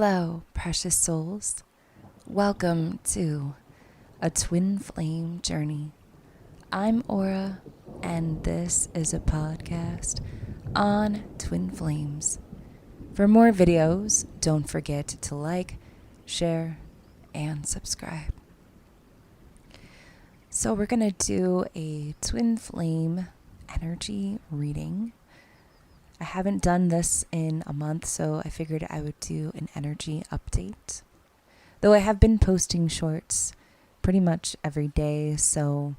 Hello, precious souls. Welcome to a twin flame journey. I'm Aura, and this is a podcast on twin flames. For more videos, don't forget to like, share, and subscribe. So we're going to do a twin flame energy reading. I haven't done this in a month, so I figured I would do an energy update. Though I have been posting shorts pretty much every day, so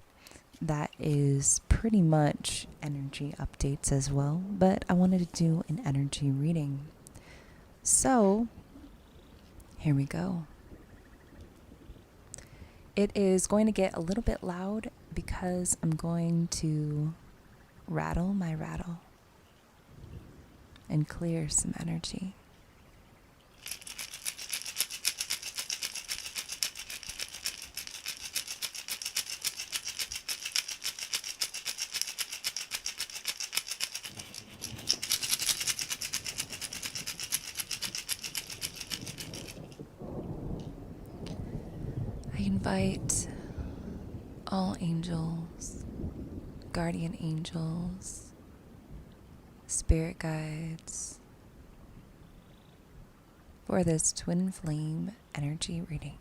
that is pretty much energy updates as well. But I wanted to do an energy reading. So, here we go. It is going to get a little bit loud because I'm going to rattle my rattle and clear some energy. I invite all angels, guardian angels, spirit guides for this twin flame energy reading.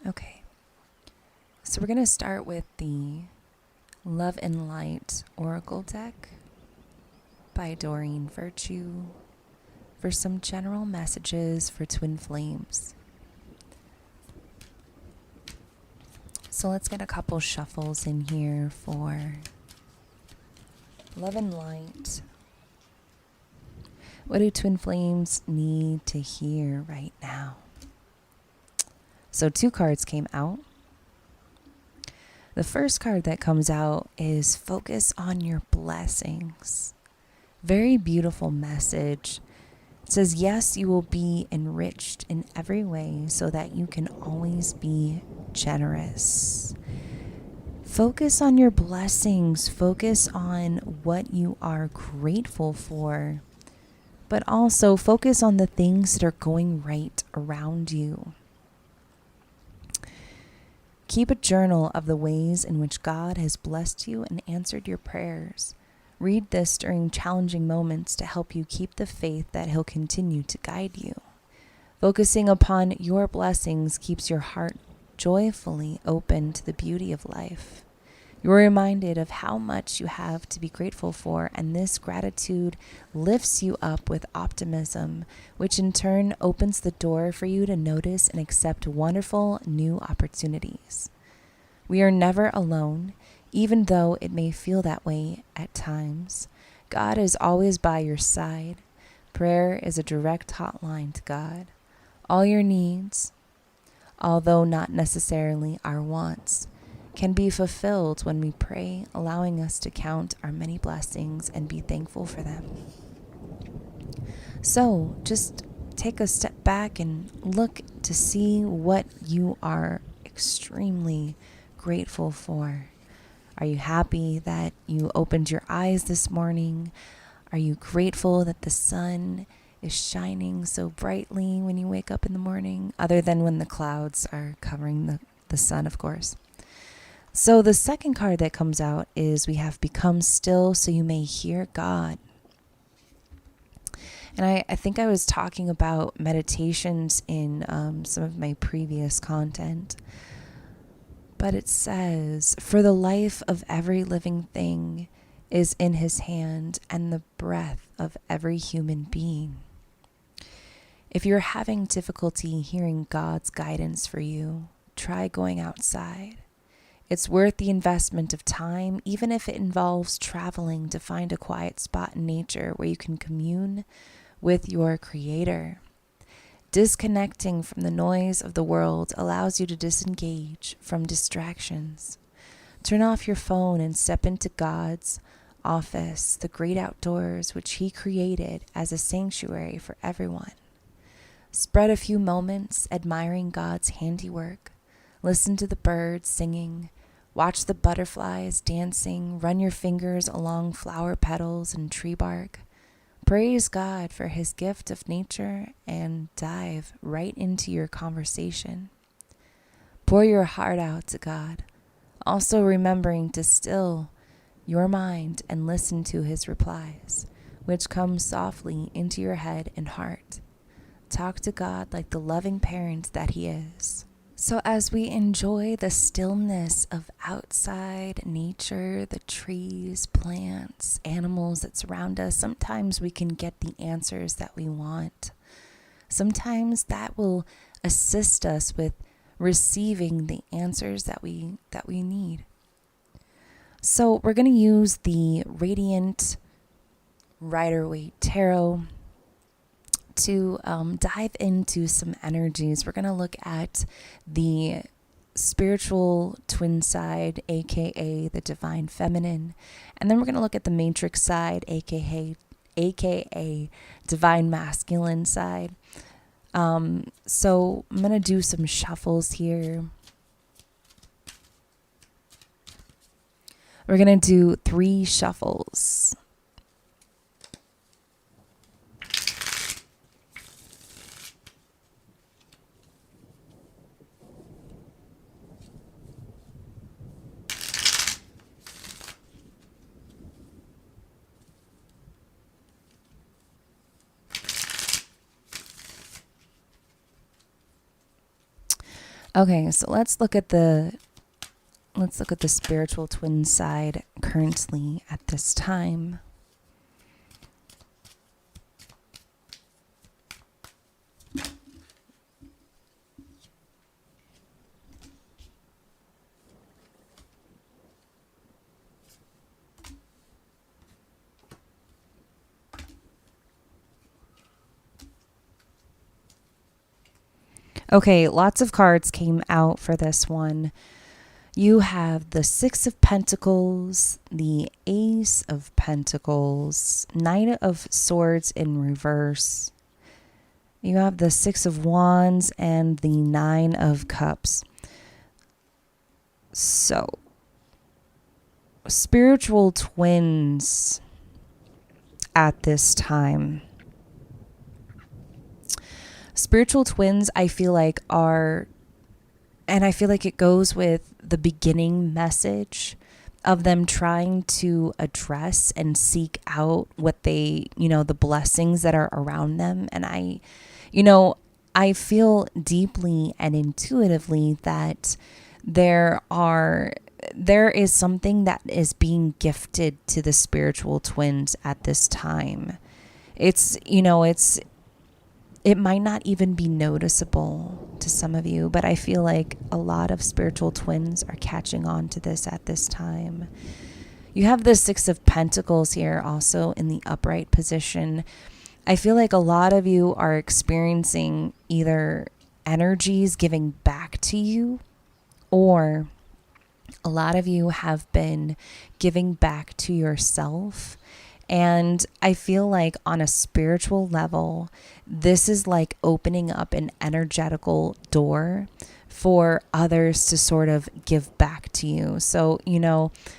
Okay, so we're going to start with the Love and Light Oracle deck by Doreen Virtue for some general messages for twin flames. So let's get a couple shuffles in here for Love and Light. What do twin flames need to hear right now? So 2 cards came out. The first card that comes out is focus on your blessings. Very beautiful message. It says, yes, you will be enriched in every way so that you can always be generous. Focus on your blessings. Focus on what you are grateful for. But also focus on the things that are going right around you. Keep a journal of the ways in which God has blessed you and answered your prayers. Read this during challenging moments to help you keep the faith that He'll continue to guide you. Focusing upon your blessings keeps your heart joyfully open to the beauty of life. You're reminded of how much you have to be grateful for, and this gratitude lifts you up with optimism, which in turn opens the door for you to notice and accept wonderful new opportunities. We are never alone, even though it may feel that way at times. God is always by your side. Prayer is a direct hotline to God. All your needs, although not necessarily our wants, can be fulfilled when we pray, allowing us to count our many blessings and be thankful for them. So just take a step back and look to see what you are extremely grateful for. Are you happy that you opened your eyes this morning? Are you grateful that the sun is shining so brightly when you wake up in the morning, other than when the clouds are covering the sun, of course? So the second card that comes out is we have become still so you may hear God. And I think I was talking about meditations in some of my previous content. But it says, for the life of every living thing is in His hand, and the breath of every human being. If you're having difficulty hearing God's guidance for you, try going outside. It's worth the investment of time, even if it involves traveling to find a quiet spot in nature where you can commune with your Creator. Disconnecting from the noise of the world allows you to disengage from distractions. Turn off your phone and step into God's office, the great outdoors, which He created as a sanctuary for everyone. Spread a few moments admiring God's handiwork. Listen to the birds singing, Watch the butterflies dancing, run your fingers along flower petals and tree bark. Praise God for his gift of nature and dive right into your conversation. Pour your heart out to God, also remembering to still your mind and listen to his replies, which come softly into your head and heart. Talk to God like the loving parent that he is. So as we enjoy the stillness of outside nature, the trees, plants, animals that surround us, sometimes we can get the answers that we want. Sometimes that will assist us with receiving the answers that we need. So we're going to use the Radiant Rider-Waite Tarot to dive into some energies. We're going to look at the spiritual twin side, aka the divine feminine, and then we're going to look at the matrix side, aka divine masculine side. So I'm going to do some shuffles here. We're going to do 3 shuffles. Okay, so let's look at the spiritual twin side currently at this time. Okay, lots of cards came out for this one. You have the 6 of Pentacles, the Ace of Pentacles, Knight of Swords in reverse. You have the 6 of Wands and the 9 of Cups. So, spiritual twins at this time. Spiritual twins, I feel like and I feel like it goes with the beginning message of them trying to address and seek out what they, the blessings that are around them. And I feel deeply and intuitively that there is something that is being gifted to the spiritual twins at this time. It might not even be noticeable to some of you, but I feel like a lot of spiritual twins are catching on to this at this time. You have the 6 of Pentacles here also in the upright position. I feel like a lot of you are experiencing either energies giving back to you, or a lot of you have been giving back to yourself. And I feel like on a spiritual level, this is like opening up an energetical door for others to sort of give back to you. So,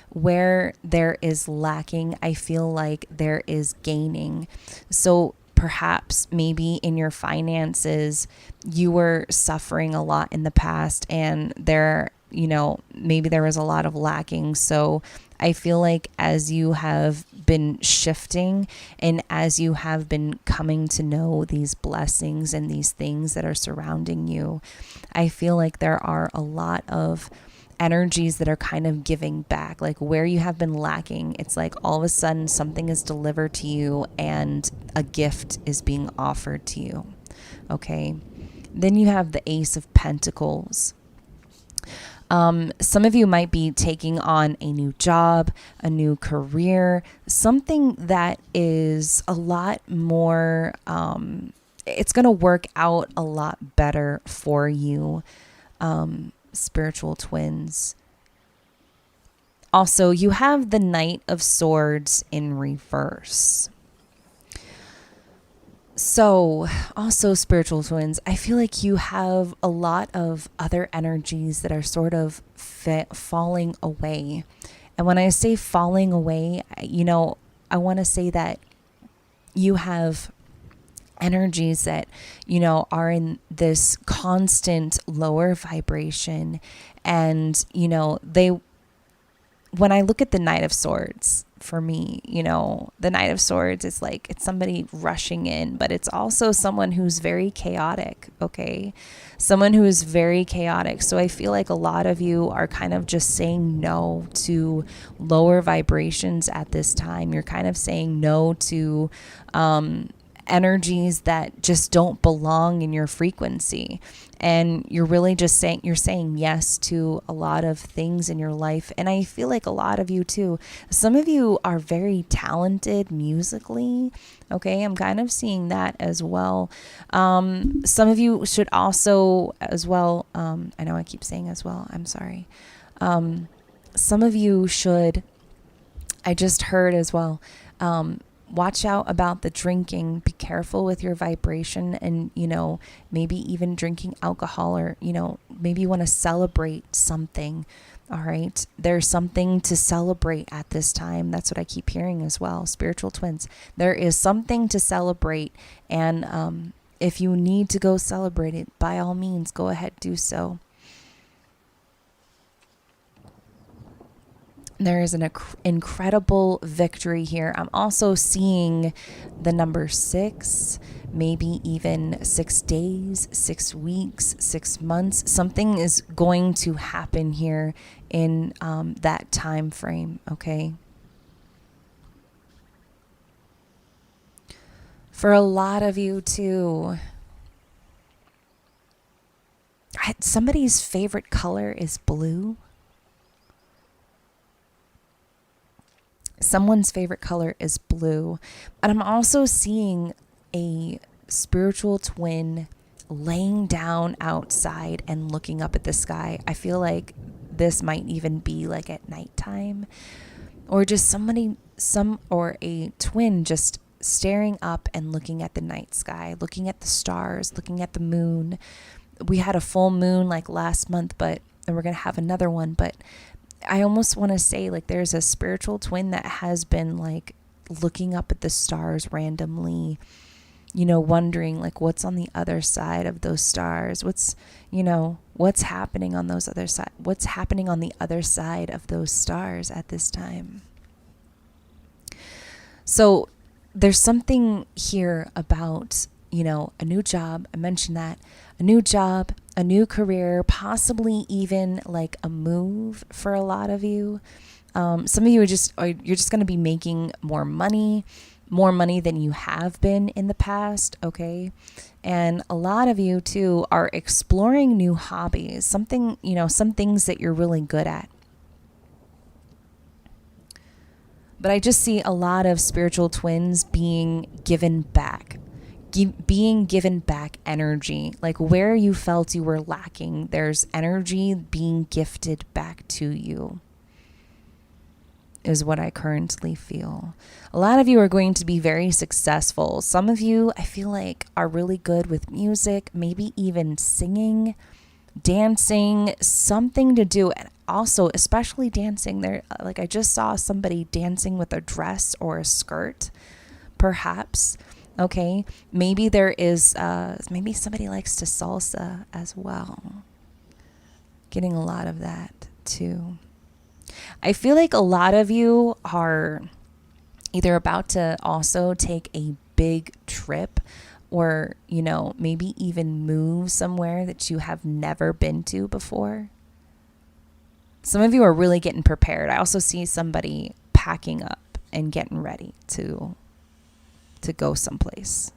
where there is lacking, I feel like there is gaining. So perhaps maybe in your finances, you were suffering a lot in the past, and maybe there was a lot of lacking. So I feel like as you have been shifting and as you have been coming to know these blessings and these things that are surrounding you, I feel like there are a lot of energies that are kind of giving back. Like where you have been lacking, it's like all of a sudden something is delivered to you and a gift is being offered to you. Okay. Then you have the Ace of Pentacles. Some of you might be taking on a new job, a new career, something that is a lot more, it's going to work out a lot better for you, spiritual twins. Also, you have the Knight of Swords in reverse. So, also spiritual twins, I feel like you have a lot of other energies that are sort of falling away. And when I say falling away, I want to say that you have energies that, are in this constant lower vibration. And, when I look at the Knight of Swords, for me, the Knight of Swords is like, it's somebody rushing in, but it's also someone who's very chaotic, okay? Someone who is very chaotic. So I feel like a lot of you are kind of just saying no to lower vibrations at this time. You're kind of saying no to energies that just don't belong in your frequency, and you're really just saying yes to a lot of things in your life. And I feel like a lot of you too, some of you are very talented musically, okay? I'm kind of seeing that as well. Some of you should also as well, I know I keep saying as well, I'm sorry. Some of you should, I just heard as well, watch out about the drinking. Be careful with your vibration, and, maybe even drinking alcohol, or, maybe you want to celebrate something. All right. There's something to celebrate at this time. That's what I keep hearing as well. Spiritual twins. There is something to celebrate. And if you need to go celebrate it, by all means, go ahead, do so. There is an incredible victory here. I'm also seeing the number 6, maybe even 6 days, 6 weeks, 6 months. Something is going to happen here in that time frame, okay? For a lot of you too, somebody's favorite color is blue. Someone's favorite color is blue. And I'm also seeing a spiritual twin laying down outside and looking up at the sky. I feel like this might even be like at nighttime, or just or a twin just staring up and looking at the night sky, looking at the stars, looking at the moon. We had a full moon like last month, and we're going to have another one, but I almost want to say like there's a spiritual twin that has been like looking up at the stars randomly, wondering like what's on the other side of those stars. What's happening on those other side? What's happening on the other side of those stars at this time? So there's something here about, a new job. I mentioned that. A new job, a new career, possibly even like a move for a lot of you. Some of you you're just going to be making more money than you have been in the past, okay? And a lot of you too are exploring new hobbies, some things that you're really good at. But I just see a lot of spiritual twins being given back energy. Like where you felt you were lacking, there's energy being gifted back to you, is what I currently feel. A lot of you are going to be very successful. Some of you, I feel like, are really good with music, maybe even singing, dancing, something to do. And also, especially dancing, there, like I just saw somebody dancing with a dress or a skirt, perhaps. Okay, maybe there is, maybe somebody likes to salsa as well. Getting a lot of that too. I feel like a lot of you are either about to also take a big trip, or, maybe even move somewhere that you have never been to before. Some of you are really getting prepared. I also see somebody packing up and getting ready to go someplace.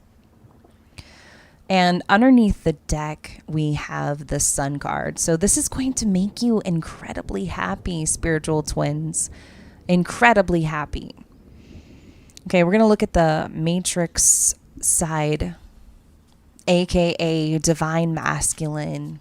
And underneath the deck, we have the Sun card. So this is going to make you incredibly happy, spiritual twins. Incredibly happy. Okay, we're going to look at the matrix side, aka divine masculine.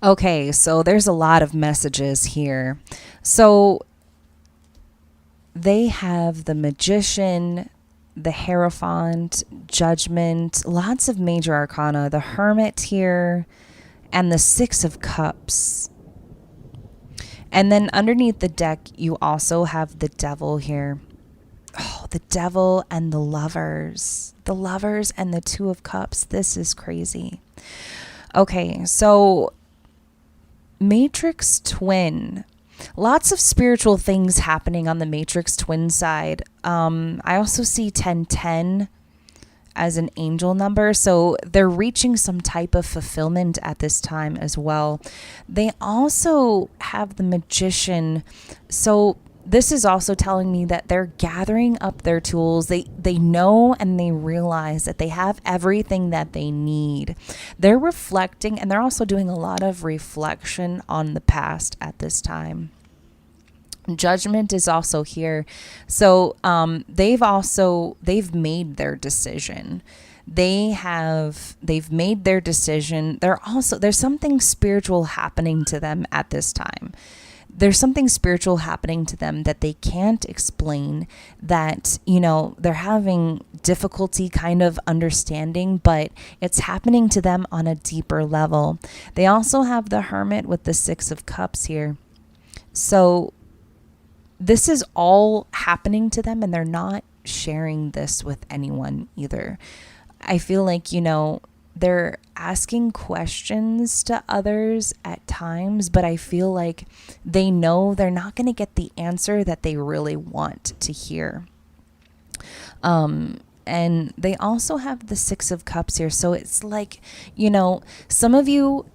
Okay, so there's a lot of messages here. So they have the Magician, the Hierophant, Judgment, lots of major arcana, the Hermit here, and the Six of Cups. And then underneath the deck, you also have the Devil here. Oh, the Devil and the Lovers. The Lovers and the Two of Cups. This is crazy. Okay, so Matrix Twin. Lots of spiritual things happening on the Matrix Twin side. I also see 1010 as an angel number. So they're reaching some type of fulfillment at this time as well. They also have the Magician. So this is also telling me that they're gathering up their tools. They know and they realize that they have everything that they need. They're reflecting, and they're also doing a lot of reflection on the past at this time. Judgment is also here. So they've made their decision. They've made their decision. There's something spiritual happening to them at this time. There's something spiritual happening to them that they can't explain, that, they're having difficulty kind of understanding, but it's happening to them on a deeper level. They also have the Hermit with the Six of Cups here. So this is all happening to them, and they're not sharing this with anyone either. I feel like, they're asking questions to others at times, but I feel like they know they're not going to get the answer that they really want to hear. And they also have the Six of Cups here. So it's like, some of you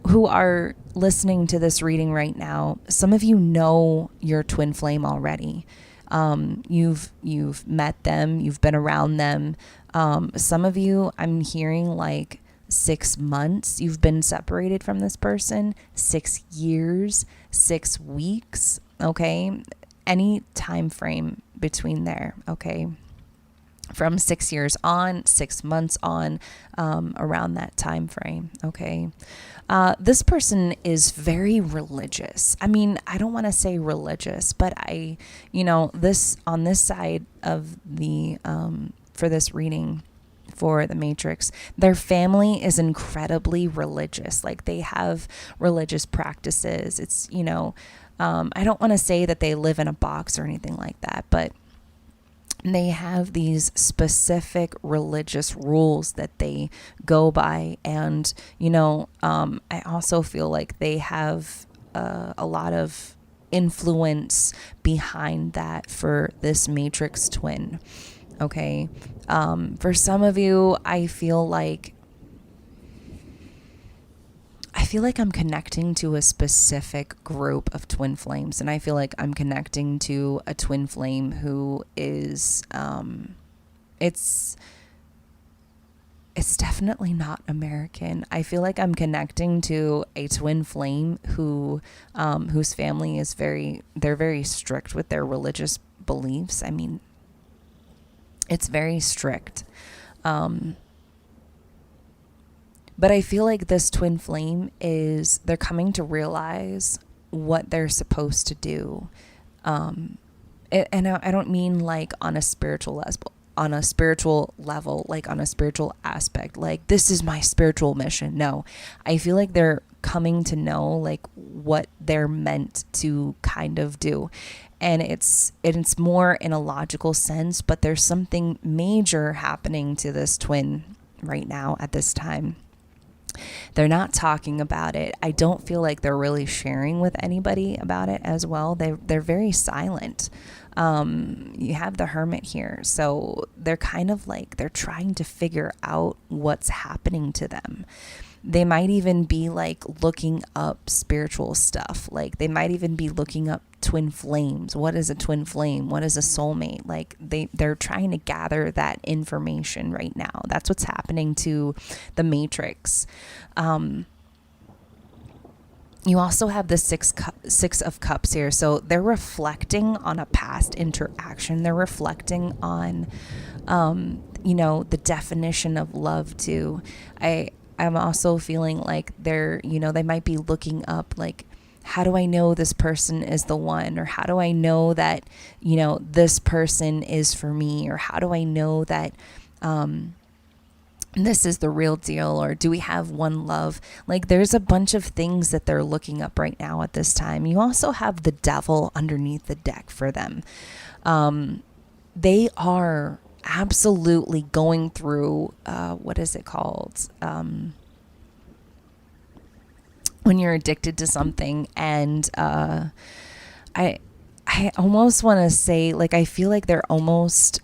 who are listening to this reading right now, some of you know your twin flame already. You've met them, you've been around them. Some of you, I'm hearing like 6 months you've been separated from this person, 6 years, 6 weeks, okay? Any time frame between there, okay? From 6 years on, 6 months on, around that time frame, okay? This person is very religious. I mean, I don't want to say religious, but this on this side of the, for this reading for the Matrix, their family is incredibly religious. Like, they have religious practices. It's, I don't want to say that they live in a box or anything like that, but they have these specific religious rules that they go by. And, I also feel like they have a lot of influence behind that for this Matrix Twin. Okay. For some of you, I feel like I'm connecting to a specific group of twin flames, and I feel like I'm connecting to a twin flame who is, it's definitely not American. I feel like I'm connecting to a twin flame who, whose family is they're very strict with their religious beliefs. I mean, it's very strict. But I feel like this twin flame they're coming to realize what they're supposed to do. And I don't mean like on a spiritual level, like on a spiritual aspect, like this is my spiritual mission. No, I feel like they're coming to know like what they're meant to kind of do. And it's more in a logical sense, but there's something major happening to this twin right now at this time. They're not talking about it. I don't feel like they're really sharing with anybody about it as well. They're very silent. You have the Hermit here. So they're kind of like, they're trying to figure out what's happening to them. They might even be like looking up spiritual stuff. Like they might even be looking up twin flames. What is a twin flame? What is a soulmate? Like they're trying to gather that information right now. That's what's happening to the Matrix. You also have the six of Cups here. So they're reflecting on a past interaction. They're reflecting on, the definition of love too. I'm also feeling like they might be looking up, like, how do I know this person is the one? Or how do I know that, this person is for me? Or how do I know that this is the real deal? Or do we have one love? Like, there's a bunch of things that they're looking up right now at this time. You also have the devil underneath the deck for them. They are absolutely going through, what is it called? When you're addicted to something. And I almost want to say, like, I feel like they're almost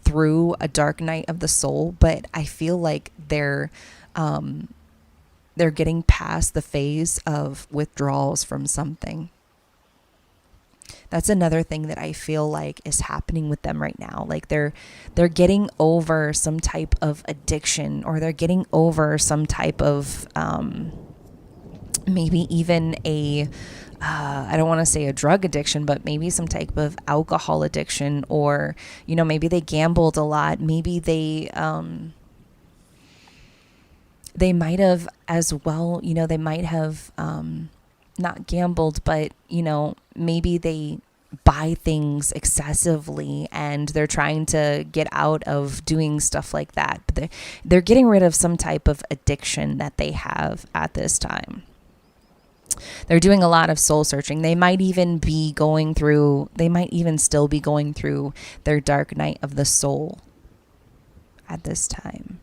through a dark night of the soul, but I feel like they're getting past the phase of withdrawals from something. That's another thing that I feel like is happening with them right now. Like, they're getting over some type of addiction, or they're getting over some type of maybe even I don't want to say a drug addiction, but maybe some type of alcohol addiction, or, maybe they gambled a lot. Maybe they might have as well, they might have not gambled, but, maybe they buy things excessively and they're trying to get out of doing stuff like that. But they're getting rid of some type of addiction that they have at this time. They're doing a lot of soul searching. They might even still be going through their dark night of the soul at this time.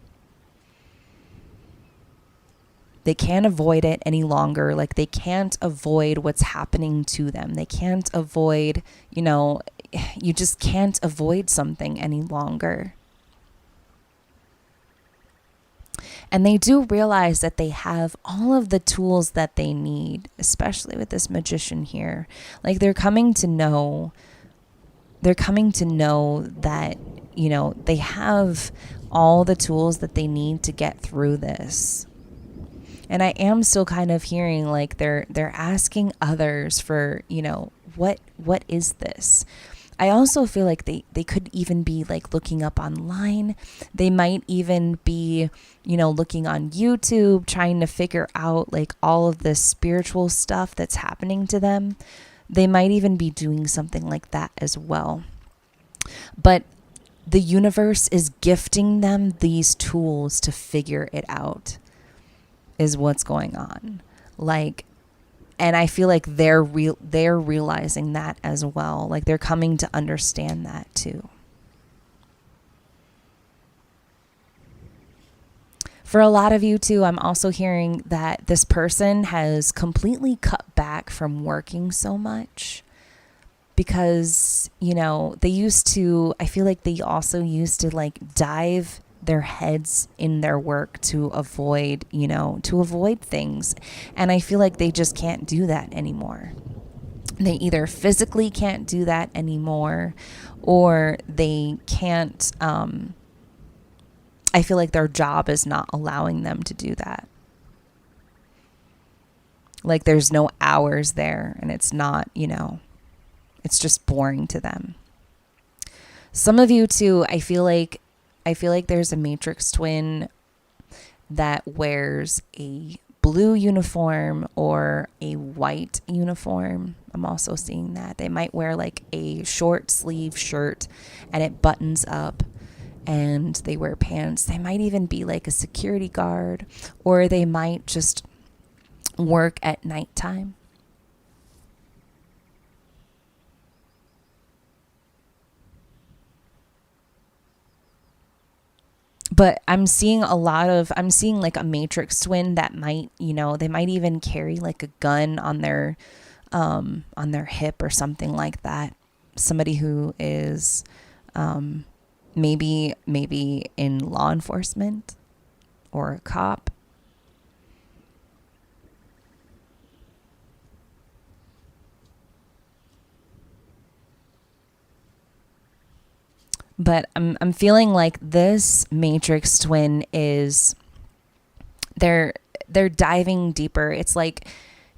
They can't avoid it any longer. Like, they can't avoid what's happening to them. They can't avoid, you just can't avoid something any longer. And they do realize that they have all of the tools that they need, especially with this magician here. Like, they're coming to know that, they have all the tools that they need to get through this. And I am still kind of hearing like they're asking others for, what is this? I also feel like they could even be like looking up online. They might even be, looking on YouTube, trying to figure out like all of this spiritual stuff that's happening to them. They might even be doing something like that as well. But the universe is gifting them these tools to figure it out, is what's going on. Like, and I feel like they're realizing that as well. Like, they're coming to understand that too. For a lot of you too, I'm also hearing that this person has completely cut back from working so much because, they used to, I feel like they also used to like dive their heads in their work to avoid things. And I feel like they just can't do that anymore. They either physically can't do that anymore, or they can't, I feel like their job is not allowing them to do that. Like, there's no hours there, and it's not, it's just boring to them. Some of you too, I feel like there's a matrix twin that wears a blue uniform or a white uniform. I'm also seeing that. They might wear like a short sleeve shirt and it buttons up, and they wear pants. They might even be like a security guard, or they might just work at nighttime. But I'm seeing like a matrix twin that might, they might even carry like a gun on their hip or something like that. Somebody who is maybe in law enforcement or a cop. But I'm feeling like this matrix twin is they're diving deeper. It's like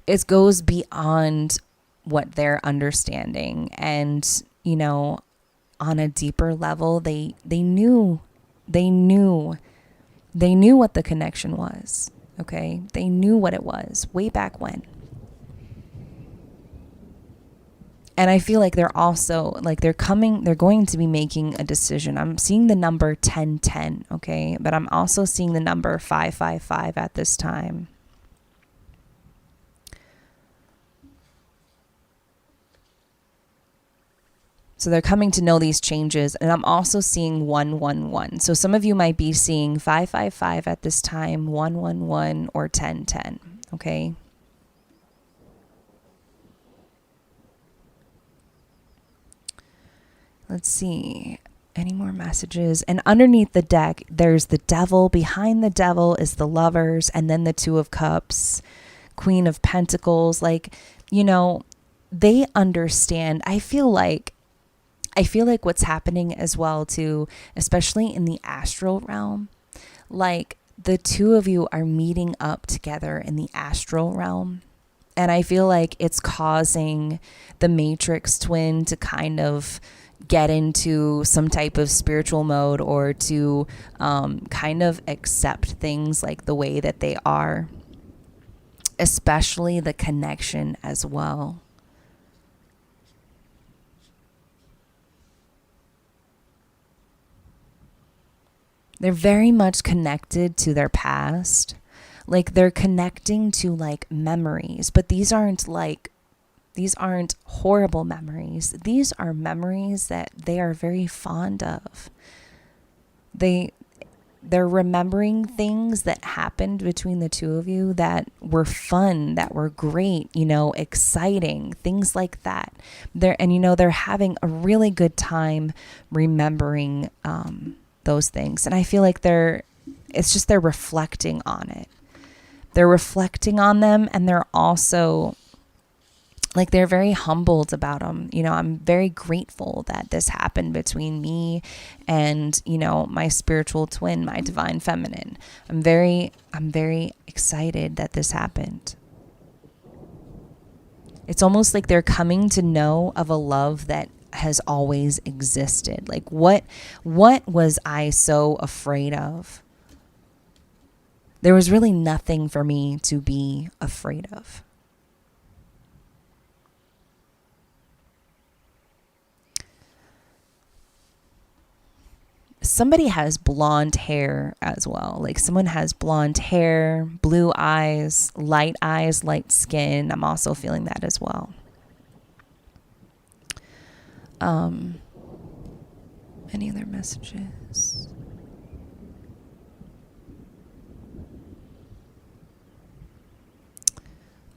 it goes beyond what they're understanding, and on a deeper level, they knew They knew what the connection was, okay? They knew what it was way back when. And I feel like they're also, like they're going to be making a decision. I'm seeing the number 1010, okay? But I'm also seeing the number 555 at this time. So they're coming to know these changes. And I'm also seeing 111. So some of you might be seeing 555 at this time, 111, or 1010, okay? Let's see. Any more messages? And underneath the deck, there's the devil. Behind the devil is the lovers, and then the Two of Cups, Queen of Pentacles. Like, you know, they understand. I feel like what's happening as well too, especially in the astral realm, like the two of you are meeting up together in the astral realm. And I feel like it's causing the Matrix twin to kind of get into some type of spiritual mode, or to kind of accept things like the way that they are, especially the connection as well. They're very much connected to their past. Like they're connecting to like memories, but these aren't horrible memories. These are memories that they are very fond of. They're remembering things that happened between the two of you that were fun, that were great, you know, exciting, things like that. They're having a really good time remembering those things. And I feel like they're reflecting on it. They're reflecting on them, and they're also like, they're very humbled about them. You know, I'm very grateful that this happened between me and, you know, my spiritual twin, my divine feminine. I'm very excited that this happened. It's almost like they're coming to know of a love that has always existed. Like, what was I so afraid of? There was really nothing for me to be afraid of. Somebody has blonde hair as well. Like someone has blonde hair, blue eyes, light skin. I'm also feeling that as well. Any other messages?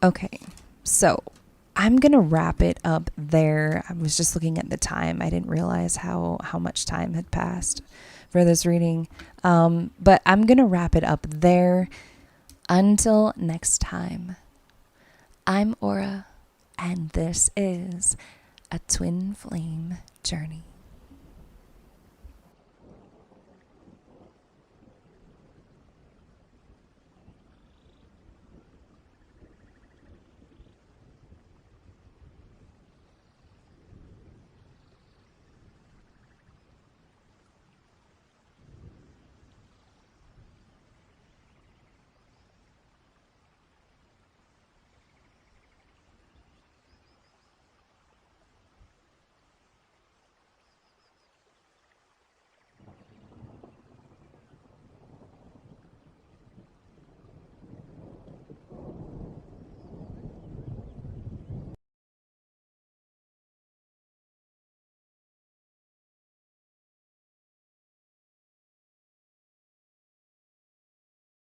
Okay, so I'm going to wrap it up there. I was just looking at the time. I didn't realize how much time had passed for this reading. But I'm going to wrap it up there. Until next time, I'm Aura, and this is a Twin Flame Journey.